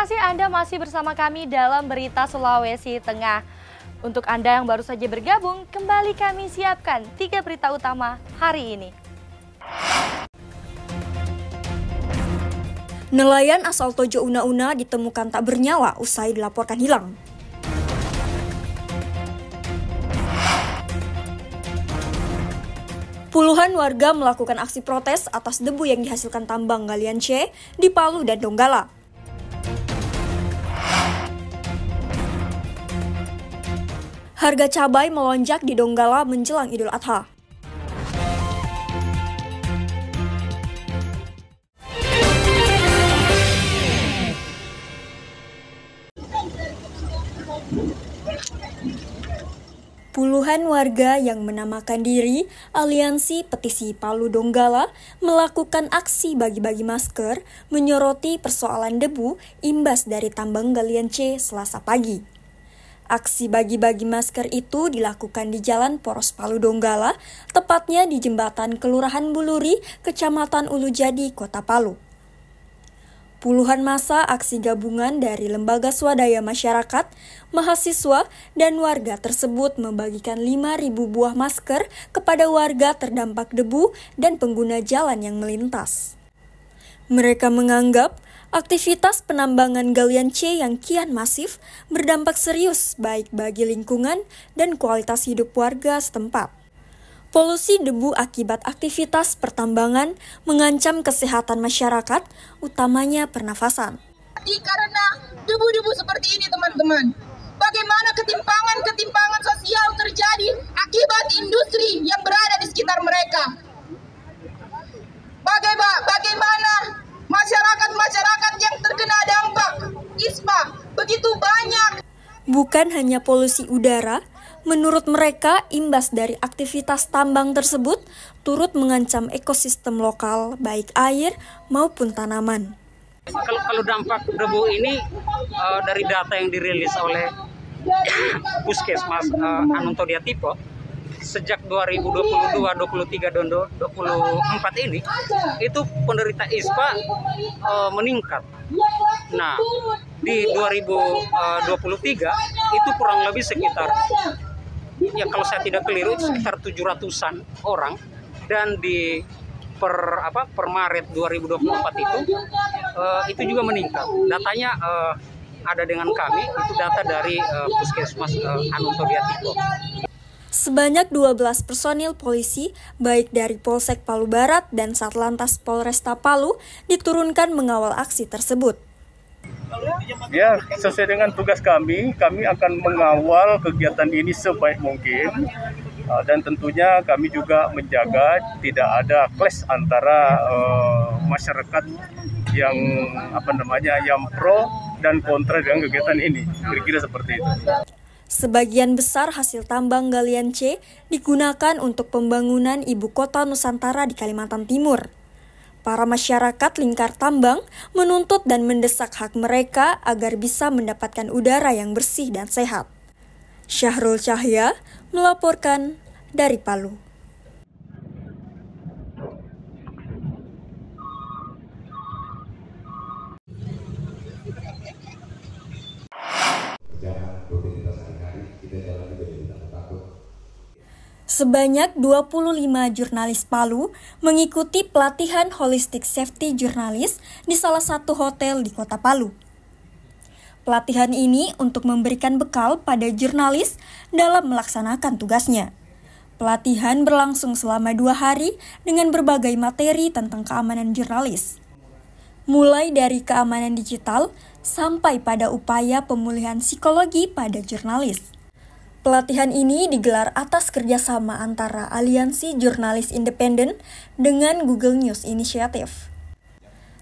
kasih Anda masih bersama kami dalam Berita Sulawesi Tengah. Untuk Anda yang baru saja bergabung, kembali kami siapkan 3 berita utama hari ini. Nelayan asal Tojo Una-Una ditemukan tak bernyawa usai dilaporkan hilang. Puluhan warga melakukan aksi protes atas debu yang dihasilkan tambang galian C di Palu dan Donggala. Harga cabai melonjak di Donggala menjelang Idul Adha. Puluhan warga yang menamakan diri Aliansi Petisi Palu Donggala melakukan aksi bagi-bagi masker menyoroti persoalan debu imbas dari tambang galian C Selasa pagi. Aksi bagi-bagi masker itu dilakukan di Jalan Poros Palu Donggala, tepatnya di Jembatan Kelurahan Buluri, Kecamatan Ulujadi, Kota Palu. Puluhan massa aksi gabungan dari lembaga swadaya masyarakat, mahasiswa, dan warga tersebut membagikan 5.000 buah masker kepada warga terdampak debu dan pengguna jalan yang melintas. Mereka menganggap aktivitas penambangan galian C yang kian masif berdampak serius baik bagi lingkungan dan kualitas hidup warga setempat. Polusi debu akibat aktivitas pertambangan mengancam kesehatan masyarakat, utamanya pernafasan. Karena debu-debu seperti ini, teman-teman, bagaimana ketimpangan sosial terjadi akibat industri yang berada di sekitar mereka. Bagaimana masyarakat yang terkena dampak ISPA begitu banyak. Bukan hanya polusi udara, menurut mereka imbas dari aktivitas tambang tersebut turut mengancam ekosistem lokal baik air maupun tanaman. Kalau dampak debu ini dari data yang dirilis oleh Puskesmas Anunto Diatipo sejak 2022, 23, dan 24 ini itu penderita ISPA meningkat. Nah, di 2023 itu kurang lebih sekitar, ya kalau saya tidak keliru sekitar 700-an orang, dan di per Maret 2024 itu juga meningkat. Datanya ada dengan kami, itu data dari Puskesmas Anunto Diatipo. Sebanyak 12 personil polisi, baik dari Polsek Palu Barat dan Satlantas Polresta Palu, diturunkan mengawal aksi tersebut. Ya, sesuai dengan tugas kami akan mengawal kegiatan ini sebaik mungkin. Dan tentunya kami juga menjaga tidak ada clash antara masyarakat yang yang pro dan kontra dengan kegiatan ini. Kira-kira seperti itu. Sebagian besar hasil tambang galian C digunakan untuk pembangunan ibu kota Nusantara di Kalimantan Timur. Para masyarakat lingkar tambang menuntut dan mendesak hak mereka agar bisa mendapatkan udara yang bersih dan sehat. Syahrul Cahya melaporkan dari Palu. Sebanyak 25 jurnalis Palu mengikuti pelatihan Holistic Safety Jurnalis di salah satu hotel di Kota Palu. Pelatihan ini untuk memberikan bekal pada jurnalis dalam melaksanakan tugasnya. Pelatihan berlangsung selama 2 hari dengan berbagai materi tentang keamanan jurnalis. Mulai dari keamanan digital sampai pada upaya pemulihan psikologi pada jurnalis. Pelatihan ini digelar atas kerjasama antara Aliansi Jurnalis Independen dengan Google News Initiative.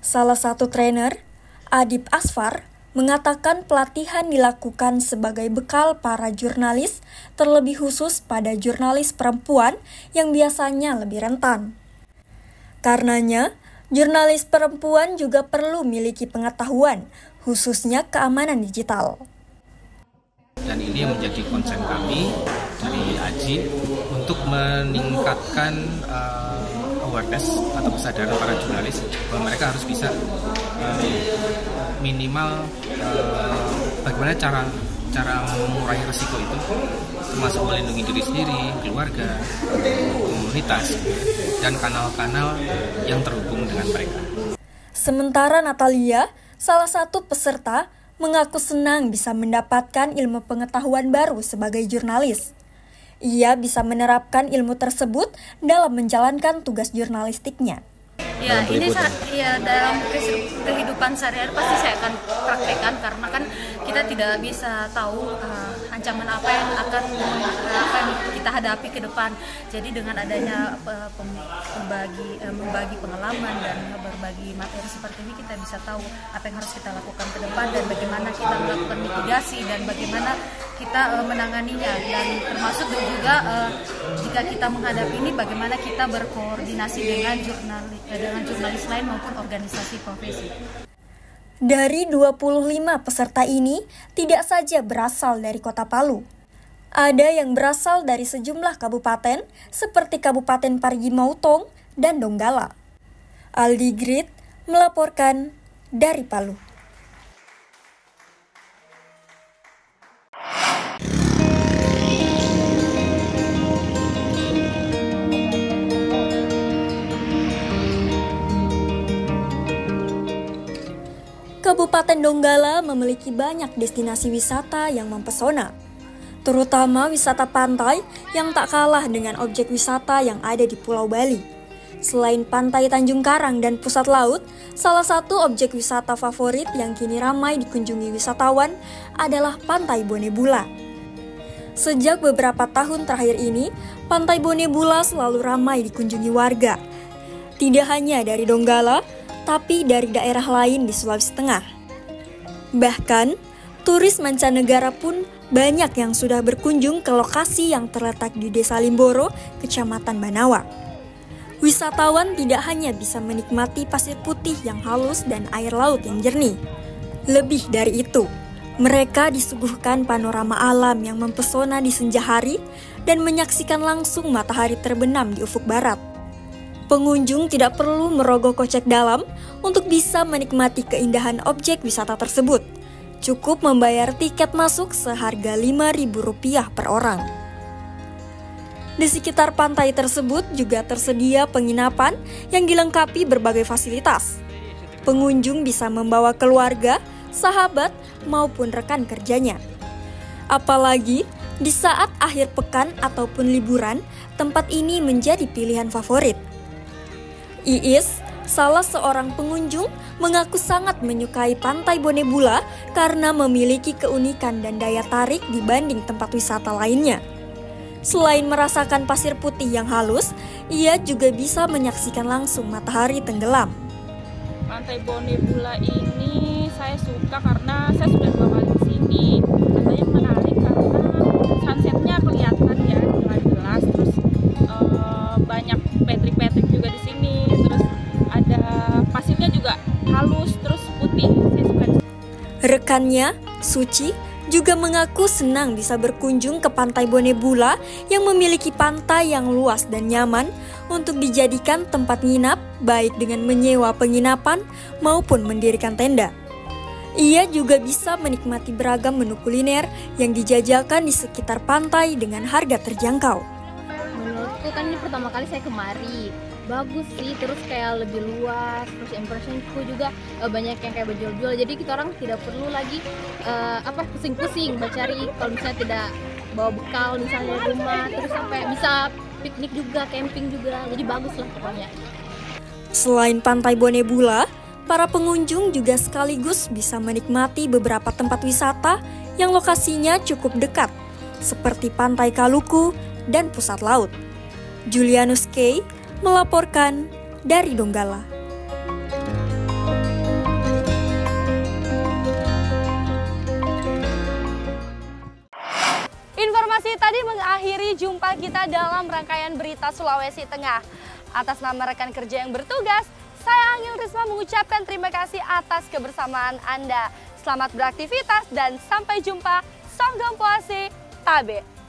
Salah satu trainer, Adib Asfar, mengatakan pelatihan dilakukan sebagai bekal para jurnalis, terlebih khusus pada jurnalis perempuan yang biasanya lebih rentan. Karenanya, jurnalis perempuan juga perlu memiliki pengetahuan, khususnya keamanan digital. Dan ini yang menjadi konsen kami dari AJI untuk meningkatkan awareness atau kesadaran para jurnalis bahwa mereka harus bisa minimal bagaimana cara mengurangi risiko itu, termasuk melindungi diri sendiri, keluarga, komunitas, dan kanal-kanal yang terhubung dengan mereka. Sementara Natalia, salah satu peserta, mengaku senang bisa mendapatkan ilmu pengetahuan baru sebagai jurnalis. Ia bisa menerapkan ilmu tersebut dalam menjalankan tugas jurnalistiknya. Ya, ini dalam kehidupan sehari-hari pasti saya akan praktekkan, karena kan kita tidak bisa tahu ancaman apa yang akan kita hadapi ke depan. Jadi dengan adanya membagi pengalaman dan berbagi materi seperti ini, kita bisa tahu apa yang harus kita lakukan ke depan dan bagaimana kita melakukan mitigasi dan bagaimana kita menanganinya, dan termasuk juga jika kita menghadapi ini bagaimana kita berkoordinasi dengan jurnalis lain maupun organisasi profesi. Dari 25 peserta ini tidak saja berasal dari Kota Palu. Ada yang berasal dari sejumlah kabupaten seperti Kabupaten Parigi Motong dan Donggala. Aldi Grid melaporkan dari Palu. Kabupaten Donggala memiliki banyak destinasi wisata yang mempesona, terutama wisata pantai yang tak kalah dengan objek wisata yang ada di Pulau Bali. Selain Pantai Tanjung Karang dan Pusat Laut, salah satu objek wisata favorit yang kini ramai dikunjungi wisatawan adalah Pantai Bone Bula. Sejak beberapa tahun terakhir ini, Pantai Bone Bula selalu ramai dikunjungi warga. Tidak hanya dari Donggala, tapi dari daerah lain di Sulawesi Tengah. Bahkan, turis mancanegara pun banyak yang sudah berkunjung ke lokasi yang terletak di Desa Limboro, Kecamatan Banawa. Wisatawan tidak hanya bisa menikmati pasir putih yang halus dan air laut yang jernih. Lebih dari itu, mereka disuguhkan panorama alam yang mempesona di senja hari dan menyaksikan langsung matahari terbenam di ufuk barat. Pengunjung tidak perlu merogoh kocek dalam untuk bisa menikmati keindahan objek wisata tersebut. Cukup membayar tiket masuk seharga Rp5.000 per orang. Di sekitar pantai tersebut juga tersedia penginapan yang dilengkapi berbagai fasilitas. Pengunjung bisa membawa keluarga, sahabat, maupun rekan kerjanya. Apalagi di saat akhir pekan ataupun liburan, tempat ini menjadi pilihan favorit. Iis, salah seorang pengunjung, mengaku sangat menyukai Pantai Bone Bula karena memiliki keunikan dan daya tarik dibanding tempat wisata lainnya. Selain merasakan pasir putih yang halus, ia juga bisa menyaksikan langsung matahari tenggelam. Pantai Bone Bula ini saya suka karena saya sudah 2 kali kesini. Katanya menarik karena sunsetnya kelihatan ya dengan jelas, terus banyak petrik-petrik juga di sini, terus ada pasirnya juga halus terus putih. Saya suka. Rekannya, Suci, juga mengaku senang bisa berkunjung ke Pantai Bone Bula yang memiliki pantai yang luas dan nyaman untuk dijadikan tempat nginap, baik dengan menyewa penginapan maupun mendirikan tenda. Ia juga bisa menikmati beragam menu kuliner yang dijajakan di sekitar pantai dengan harga terjangkau. Menurutku kan ini pertama kali saya kemari, bagus sih, terus kayak lebih luas, terus impressionku juga banyak yang kayak berjual-jual, jadi kita orang tidak perlu lagi pusing-pusing mencari kalau misalnya tidak bawa bekal misalnya di rumah, terus sampai bisa piknik juga, camping juga, jadi bagus lah pokoknya. Selain Pantai Bone Bula, para pengunjung juga sekaligus bisa menikmati beberapa tempat wisata yang lokasinya cukup dekat, seperti Pantai Kaluku dan Pusat Laut. Julianus K. melaporkan dari Donggala. Informasi tadi mengakhiri jumpa kita dalam rangkaian berita Sulawesi Tengah. Atas nama rekan kerja yang bertugas, saya Angel Risma mengucapkan terima kasih atas kebersamaan Anda. Selamat beraktivitas dan sampai jumpa. Songgom Puase Tabe.